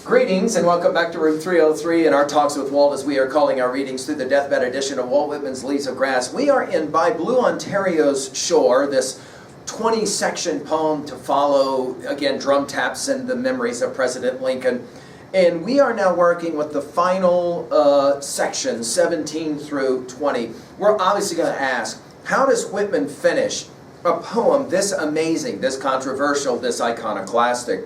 Greetings and welcome back to room 303 in our talks with Walt, as we are calling our readings through the deathbed edition of Walt Whitman's Leaves of Grass. We are in By Blue Ontario's Shore, this 20-section poem to follow, again, drum taps and the memories of President Lincoln. And we are now working with the final section, 17 through 20. We're obviously going to ask, how does Whitman finish a poem this amazing, this controversial, this iconoclastic?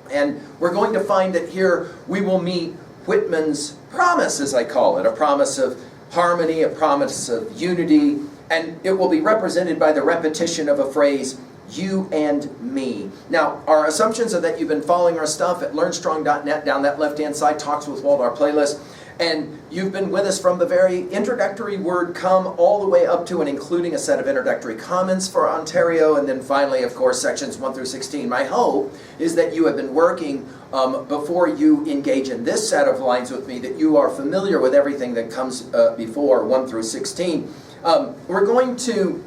And we're going to find that here we will meet Whitman's promise, as I call it, a promise of harmony, a promise of unity, and it will be represented by the repetition of a phrase, you and me. Now, our assumptions are that you've been following our stuff at learnstrong.net, down that left-hand side, Talks with Walt, our playlist, and you've been with us from the very introductory word come all the way up to and including a set of introductory comments for Ontario, and then finally, of course, sections 1 through 16. My hope is that you have been working before you engage in this set of lines with me, that you are familiar with everything that comes before 1 through 16. We're going to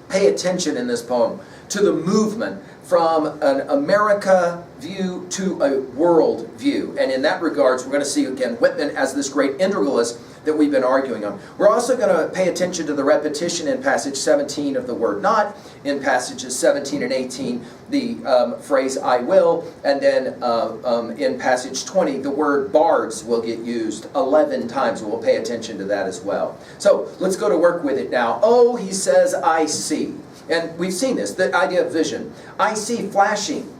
pay attention in this poem to the movement from an America view to a world view. And in that regards, we're going to see again Whitman as this great integralist that we've been arguing on. We're also going to pay attention to the repetition in passage 17 of the word not, in passages 17 and 18, the phrase I will, and then in passage 20, the word bards will get used 11 times. We'll pay attention to that as well. So let's go to work with it now. Oh, he says, I see. And we've seen this, the idea of vision. I see flashing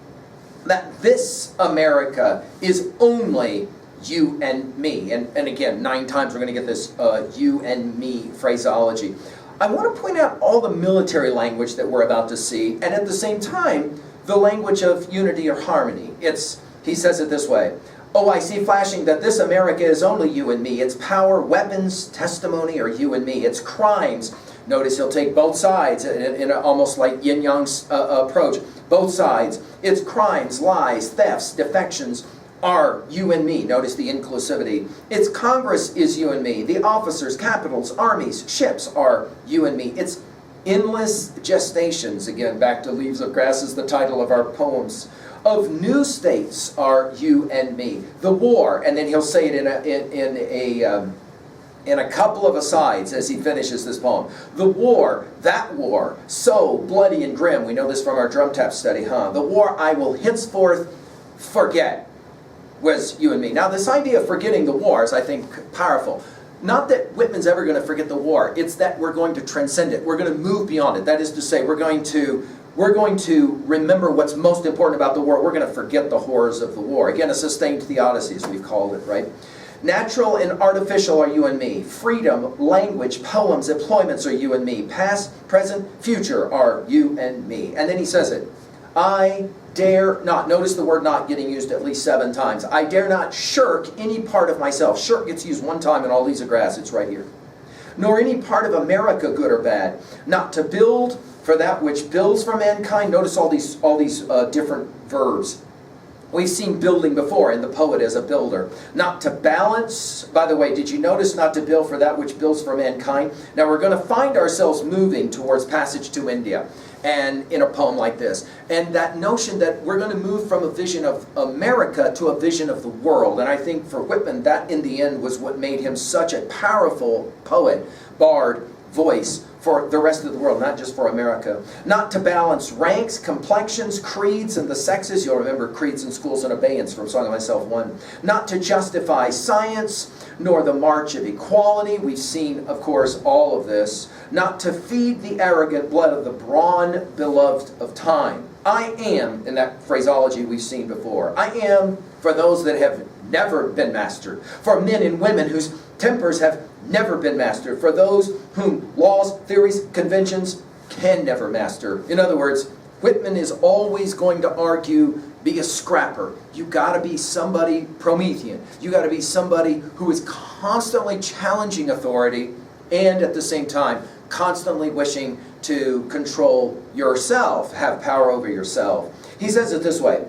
that this America is only you and me. And again, 9 times we're going to get this you and me phraseology. I want to point out all the military language that we're about to see, and at the same time, the language of unity or harmony. He says it this way. Oh, I see flashing that this America is only you and me. Its power, weapons, testimony are you and me. Its crimes. Notice he'll take both sides in almost like yin-yang approach. Both sides. Its crimes, lies, thefts, defections are you and me. Notice the inclusivity. Its Congress is you and me. The officers, capitals, armies, ships are you and me. Its endless gestations, again, back to Leaves of Grass is the title of our poems, of new states are you and me. The war, and then he'll say it in a couple of asides as he finishes this poem. The war, that war, so bloody and grim. We know this from our drum tap study, huh? The war I will henceforth forget was you and me. Now this idea of forgetting the war is, I think, powerful. Not that Whitman's ever going to forget the war. It's that we're going to transcend it. We're going to move beyond it. That is to say, we're going to remember what's most important about the war. We're going to forget the horrors of the war. Again, a sustained theodicy, as we've called it, right? Natural and artificial are you and me. Freedom, language, poems, employments are you and me. Past, present, future are you and me. And then he says it. I dare not. Notice the word not getting used at least 7 times. I dare not shirk any part of myself. Shirk gets used 1 time in all Leaves of Grass. It's right here. Nor any part of America, good or bad. Not to build for that which builds for mankind. Notice all these different verbs. We've seen building before in the poet as a builder. Not to balance. By the way, did you notice not to build for that which builds for mankind? Now we're going to find ourselves moving towards passage to India, and in a poem like this. And that notion that we're going to move from a vision of America to a vision of the world. And I think for Whitman, that in the end was what made him such a powerful poet, bard, voice for the rest of the world, not just for America. Not to balance ranks, complexions, creeds, and the sexes. You'll remember creeds in schools and abeyance from Song of Myself 1. Not to justify science, nor the march of equality. We've seen, of course, all of this. Not to feed the arrogant blood of the brawn beloved of time. I am, in that phraseology we've seen before. I am for those that have never been mastered. For men and women whose tempers have never been mastered. For those whom laws, theories, conventions can never master. In other words, Whitman is always going to argue, be a scrapper. You got to be somebody Promethean. You got to be somebody who is constantly challenging authority and at the same time constantly wishing to control yourself, have power over yourself. He says it this way.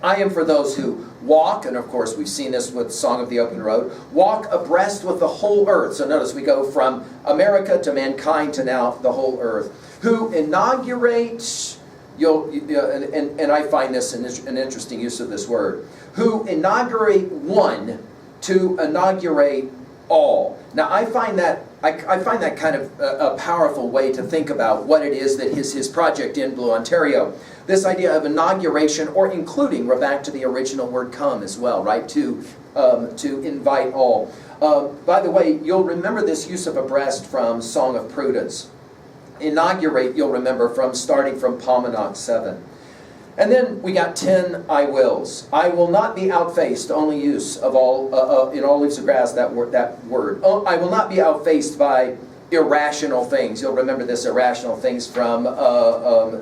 I am for those who walk, and of course we've seen this with Song of the Open Road, walk abreast with the whole earth. So notice we go from America to mankind to now the whole earth. Who inaugurate and I find this an interesting use of this word, who inaugurate one to inaugurate all. Now I find that kind of a powerful way to think about what it is that his project in Blue Ontario. This idea of inauguration, or including, we're back to the original word come as well, right? To invite all. By the way, you'll remember this use of abreast from Song of Prudence. Inaugurate, you'll remember, from starting from Palmanock 7. And then we got 10 I wills. I will not be outfaced, only use of all, in All Leaves of Grass, that word. Oh, I will not be outfaced by irrational things. You'll remember this, irrational things, from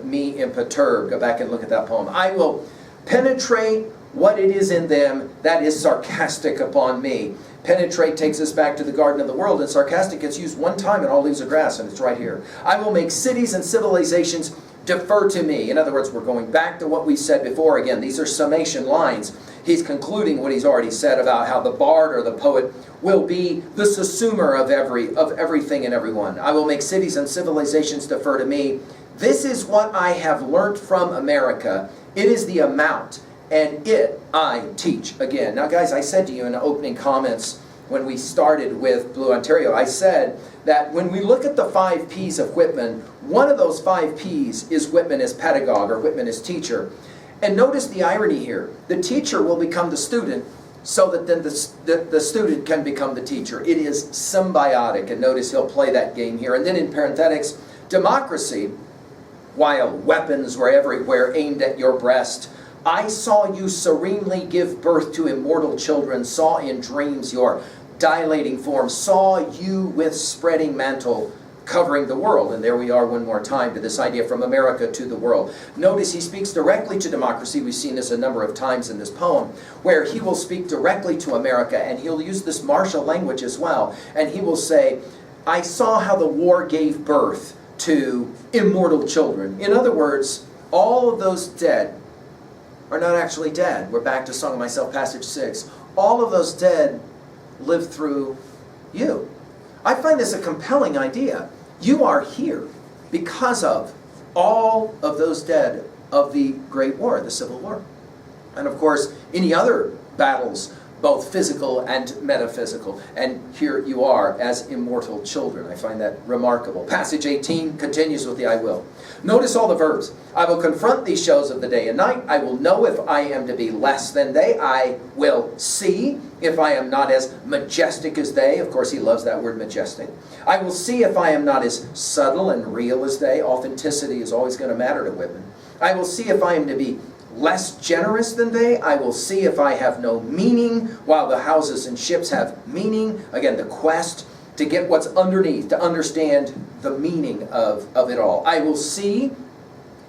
Me Imperturbed. Go back and look at that poem. I will penetrate what it is in them that is sarcastic upon me. Penetrate takes us back to the Garden of the World, and sarcastic gets used one time in All Leaves of Grass, and it's right here. I will make cities and civilizations defer to me. In other words, we're going back to what we said before. Again, these are summation lines. He's concluding what he's already said about how the bard or the poet will be the subsumer of everything and everyone. I will make cities and civilizations defer to me. This is what I have learnt from America. It is the amount, and it I teach. Again, now guys, I said to you in the opening comments when we started with Blue Ontario, I said that when we look at the 5 P's of Whitman, one of those 5 P's is Whitman as pedagogue, or Whitman as teacher. And notice the irony here. The teacher will become the student, so that then the student can become the teacher. It is symbiotic, and notice he'll play that game here. And then in parenthetics, democracy, while weapons were everywhere aimed at your breast, I saw you serenely give birth to immortal children, saw in dreams your dilating form, saw you with spreading mantle covering the world. And there we are one more time to this idea from America to the world. Notice he speaks directly to democracy. We've seen this a number of times in this poem, where he will speak directly to America, and he'll use this martial language as well. And he will say, I saw how the war gave birth to immortal children. In other words, all of those dead are not actually dead. We're back to Song of Myself, passage 6. All of those dead live through you. I find this a compelling idea. You are here because of all of those dead of the Great War, the Civil War. And of course, any other battles, both physical and metaphysical. And here you are as immortal children. I find that remarkable. Passage 18 continues with the I will. Notice all the verbs. I will confront these shows of the day and night. I will know if I am to be less than they. I will see if I am not as majestic as they. Of course, he loves that word majestic. I will see if I am not as subtle and real as they. Authenticity is always going to matter to Whitman. I will see if I am to be less generous than they. I will see if I have no meaning, while the houses and ships have meaning. Again, the quest to get what's underneath, to understand the meaning of it all. I will see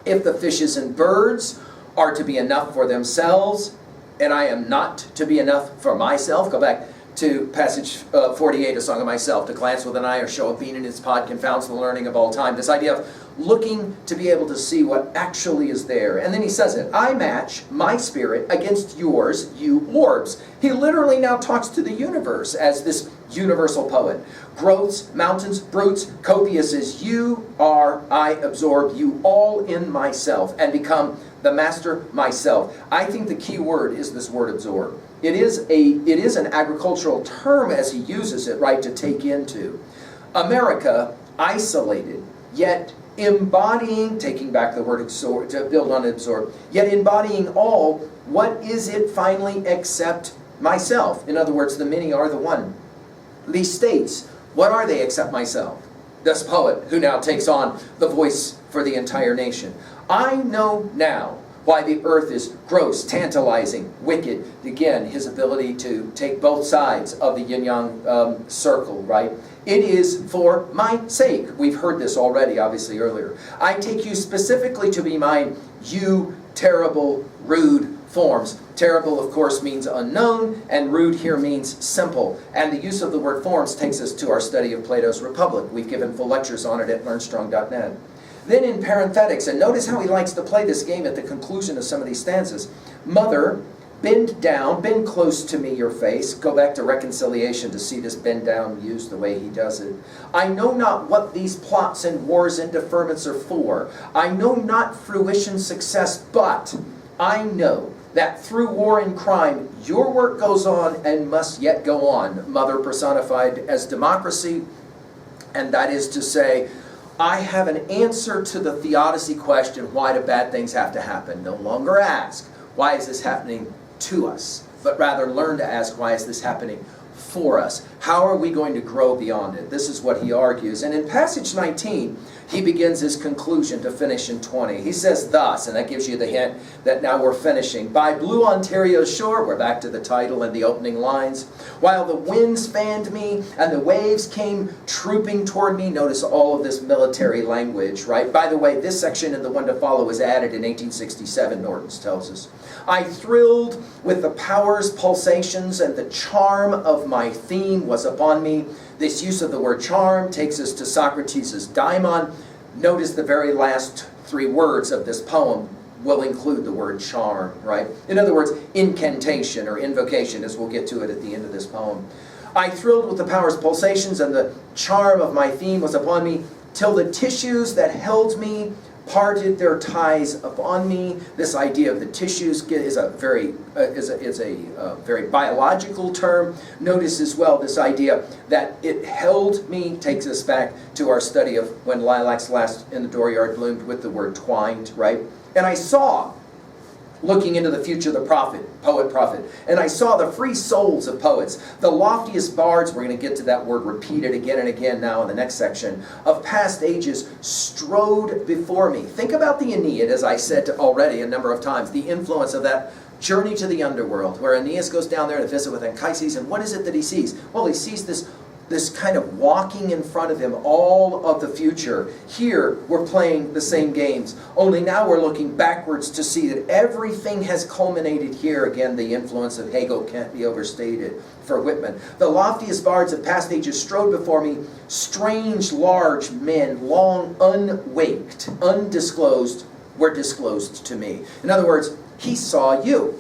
if the fishes and birds are to be enough for themselves, and I am not to be enough for myself. Go back to passage 48, A Song of Myself. To glance with an eye or show a bean in its pod confounds the learning of all time. This idea of looking to be able to see what actually is there. And then he says it, I match my spirit against yours, you orbs. He literally now talks to the universe as this universal poet. Growths, mountains, brutes, copious as you are, I absorb you all in myself and become the master myself. I think the key word is this word absorb. It is an agricultural term as he uses it, right, to take into. America, isolated, yet embodying, taking back the word absorb, to build on absorb, yet embodying all, what is it finally except myself? In other words, the many are the one. These states, what are they except myself? This poet who now takes on the voice for the entire nation. I know now why the earth is gross, tantalizing, wicked. Again, his ability to take both sides of the yin-yang circle, right? It is for my sake. We've heard this already, obviously, earlier. I take you specifically to be mine, you terrible, rude forms. Terrible, of course, means unknown, and rude here means simple. And the use of the word forms takes us to our study of Plato's Republic. We've given full lectures on it at learnstrong.net. Then in parenthetics, and notice how he likes to play this game at the conclusion of some of these stanzas. Mother, Bend down, bend close to me your face. Go back to reconciliation to see this bend down used the way he does it. I know not what these plots and wars and deferments are for. I know not fruition success, but I know that through war and crime, your work goes on and must yet go on. Mother personified as democracy, and that is to say, I have an answer to the theodicy question, why do bad things have to happen? No longer ask, why is this happening to us? But rather learn to ask, why is this happening for us? How are we going to grow beyond it? This is what he argues. And in passage 19, he begins his conclusion to finish in 20. He says thus, and that gives you the hint that now we're finishing. By blue Ontario's shore, we're back to the title and the opening lines. While the winds fanned me and the waves came trooping toward me. Notice all of this military language, right? By the way, this section and the one to follow was added in 1867, Norton's tells us. I thrilled with the power's pulsations, and the charm of my theme was upon me. This use of the word charm takes us to Socrates' daimon. Notice the very last three words of this poem will include the word charm, right? In other words, incantation or invocation, as we'll get to it at the end of this poem. I thrilled with the power's pulsations, and the charm of my theme was upon me, till the tissues that held me parted their ties upon me. This idea of the tissues is a very very biological term. Notice as well this idea that it held me takes us back to our study of when lilacs last in the dooryard bloomed with the word twined, right? And I saw, looking into the future, the poet, and I saw the free souls of poets, the loftiest bards, we're going to get to that word repeated again and again now in the next section, of past ages strode before me. Think about the Aeneid, as I said already a number of times, the influence of that journey to the underworld, where Aeneas goes down there to visit with Anchises, and what is it that he sees? Well, he sees this kind of walking in front of him all of the future. Here, we're playing the same games, only now we're looking backwards to see that everything has culminated here. Again, the influence of Hegel can't be overstated for Whitman. The loftiest bards of past ages strode before me, strange large men, long unwaked, undisclosed, were disclosed to me. In other words, he saw you.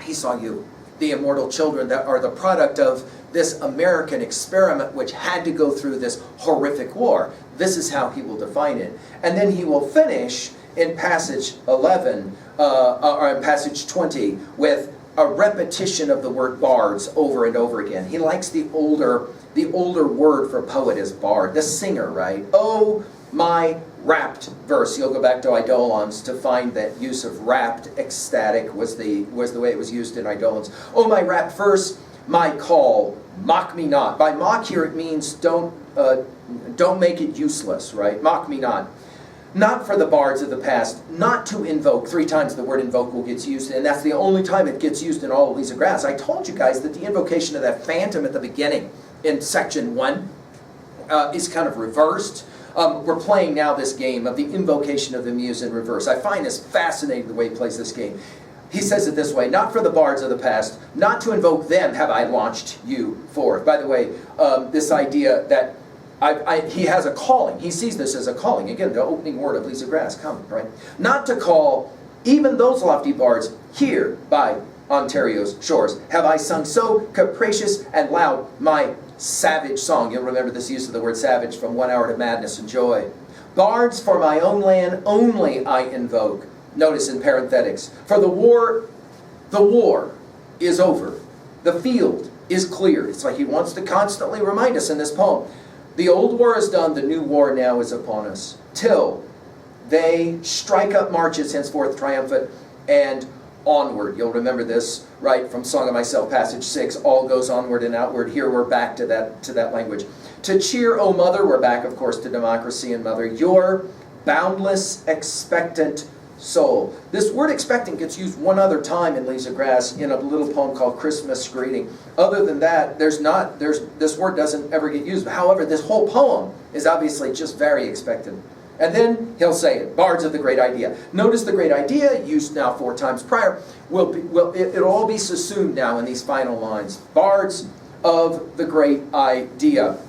He saw you. The immortal children that are the product of this American experiment which had to go through this horrific war. This is how he will define it. And then he will finish in passage 11, or in passage 20, with a repetition of the word bards over and over again. He likes the older word for poet is bard, the singer, right? Oh, my rapt verse. You'll go back to Eidolons to find that use of rapt, ecstatic was the way it was used in Eidolons. Oh, my rapt verse, my call, mock me not. By mock here it means don't make it useless, right? Mock me not. Not for the bards of the past, not to invoke. 3 times the word invoke will get used, and that's the only time it gets used in all of Lisa Grass. I told you guys that the invocation of that phantom at the beginning in section 1 is kind of reversed. We're playing now this game of the invocation of the muse in reverse. I find this fascinating the way he plays this game. He says it this way, not for the bards of the past, not to invoke them have I launched you forth. By the way, this idea that he has a calling. He sees this as a calling. Again, the opening word of Lisa Grass, come, right? Not to call even those lofty bards here by Ontario's shores. Have I sung so capricious and loud my savage song? You'll remember this use of the word savage from 1 Hour to Madness and Joy. Bards for my own land only I invoke. Notice in parenthetics, for the war is over. The field is cleared. It's like he wants to constantly remind us in this poem. The old war is done, the new war now is upon us. Till they strike up marches henceforth triumphant and onward. You'll remember this, right, from Song of Myself, passage 6. All goes onward and outward. Here we're back to that language. To cheer, O mother, we're back, of course, to democracy and mother. Your boundless, expectant soul. This word expectant gets used one other time in Lisa Grass in a little poem called Christmas Greeting. Other than that, this word doesn't ever get used. However, this whole poem is obviously just very expectant. And then he'll say it, bards of the great idea. Notice the great idea, used now 4 times prior, it'll all be subsumed now in these final lines. Bards of the great idea.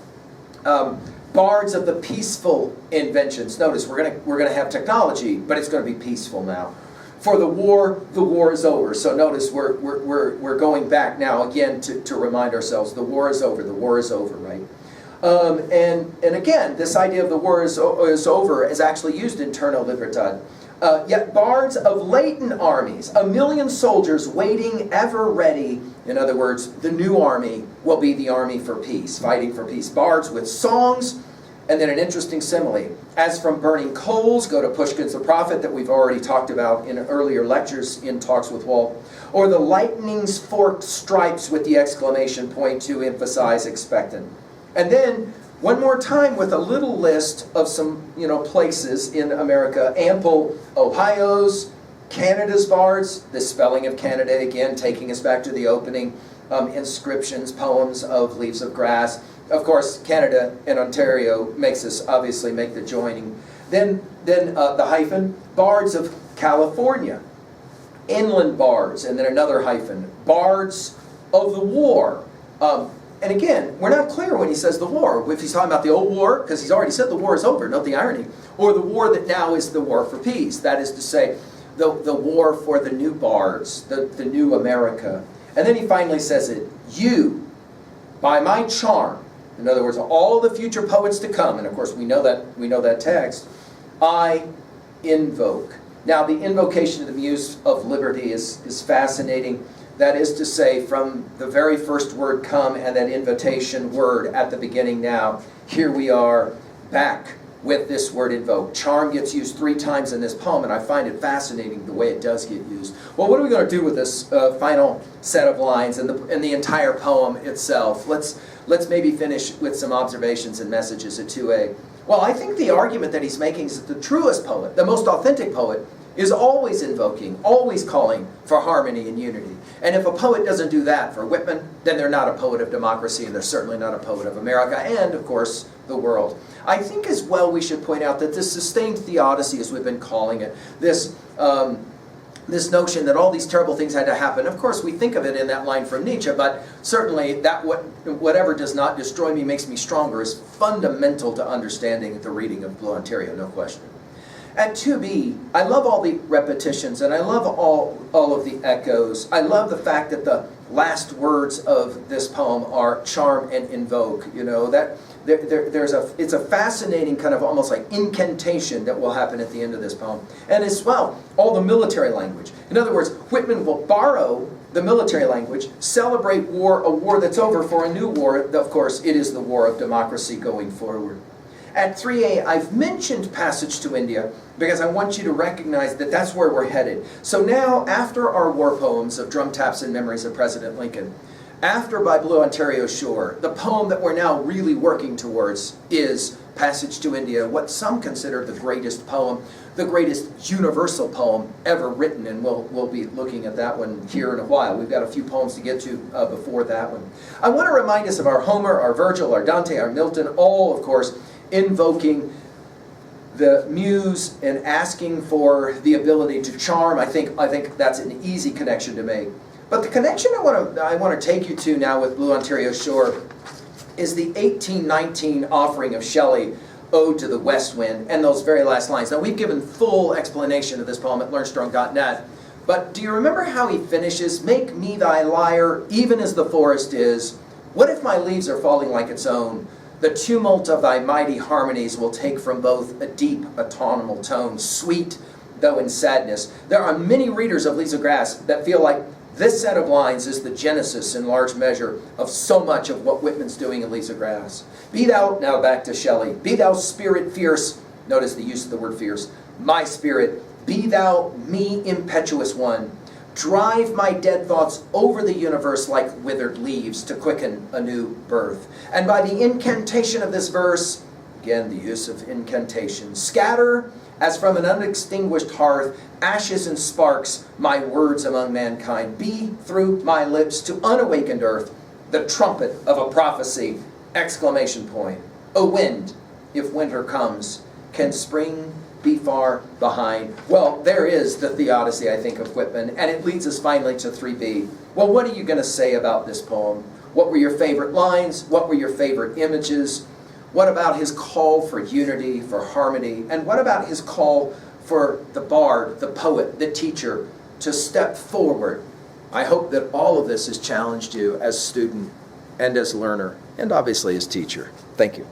Bards of the peaceful inventions. Notice we're gonna have technology, but it's going to be peaceful now. For the war is over. So notice we're going back now again to remind ourselves the war is over, right? And again, this idea of the war is over is actually used in Terno Libertad. Yet bards of latent armies, 1,000,000 soldiers waiting ever ready. In other words, the new army will be the army for peace, fighting for peace. Bards with songs, and then an interesting simile. As from burning coals, go to Pushkin's The Prophet that we've already talked about in earlier lectures in Talks with Walt. Or the lightning's forked stripes with the exclamation point to emphasize expectant. And then, one more time with a little list of some, places in America. Ample Ohio's, Canada's bards, the spelling of Canada again, taking us back to the opening, inscriptions, poems of Leaves of Grass. Of course, Canada and Ontario makes us obviously make the joining. Then the hyphen, bards of California, inland bards, and then another hyphen, bards of the war. And again, we're not clear when he says the war, if he's talking about the old war, because he's already said the war is over, note the irony, or the war that now is the war for peace. That is to say, the war for the new bards, the new America. And then he finally says it, you, by my charm, in other words, all the future poets to come, and of course we know that text, I invoke. Now the invocation of the Muse of Liberty is fascinating. That is to say, from the very first word come and that invitation word at the beginning now, here we are back with this word invoke. Charm gets used 3 times in this poem, and I find it fascinating the way it does get used. Well, what are we going to do with this final set of lines and the entire poem itself? Let's maybe finish with some observations and messages at 2a. Well, I think the argument that he's making is that the truest poet, the most authentic poet, is always invoking, always calling for harmony and unity. And if a poet doesn't do that for Whitman, then they're not a poet of democracy, and they're certainly not a poet of America, and, of course, the world. I think as well we should point out that this sustained theodicy, as we've been calling it, this notion that all these terrible things had to happen, of course we think of it in that line from Nietzsche, but certainly that whatever does not destroy me makes me stronger is fundamental to understanding the reading of Blue Ontario, no question. At 2b, I love all the repetitions, and I love all of the echoes. I love the fact that the last words of this poem are charm and invoke. That it's a fascinating kind of almost like incantation that will happen at the end of this poem. And as well, all the military language. In other words, Whitman will borrow the military language, celebrate war, a war that's over, for a new war. Of course, it is the war of democracy going forward. At 3a, I've mentioned Passage to India because I want you to recognize that that's where we're headed. So now, after our war poems of Drum Taps and Memories of President Lincoln, after By Blue Ontario's Shore, the poem that we're now really working towards is Passage to India, what some consider the greatest poem, the greatest universal poem ever written, and we'll be looking at that one here in a while. We've got a few poems to get to before that one. I want to remind us of our Homer, our Virgil, our Dante, our Milton, all, of course, invoking the muse and asking for the ability to charm. I think that's an easy connection to make. But the connection I want to take you to now with Blue Ontario's Shore is the 1819 offering of Shelley, Ode to the West Wind, and those very last lines. Now, we've given full explanation of this poem at learnstrong.net, but do you remember how he finishes? Make me thy lyre, even as the forest is. What if my leaves are falling like its own? The tumult of thy mighty harmonies will take from both a deep autumnal tone, sweet though in sadness. There are many readers of Leaves of Grass that feel like this set of lines is the genesis in large measure of so much of what Whitman's doing in Leaves of Grass. Be thou, now back to Shelley, be thou spirit fierce, notice the use of the word fierce, my spirit, be thou me impetuous one. Drive my dead thoughts over the universe like withered leaves to quicken a new birth. And by the incantation of this verse, again the use of incantation, scatter as from an unextinguished hearth, ashes and sparks, my words among mankind. Be through my lips to unawakened earth the trumpet of a prophecy, exclamation point. O wind, if winter comes, can spring be far behind? Well, there is the theodicy, I think, of Whitman, and it leads us finally to 3b. Well, what are you going to say about this poem? What were your favorite lines? What were your favorite images? What about his call for unity, for harmony? And what about his call for the bard, the poet, the teacher to step forward. I hope that all of this has challenged you as student and as learner and obviously as teacher. Thank you.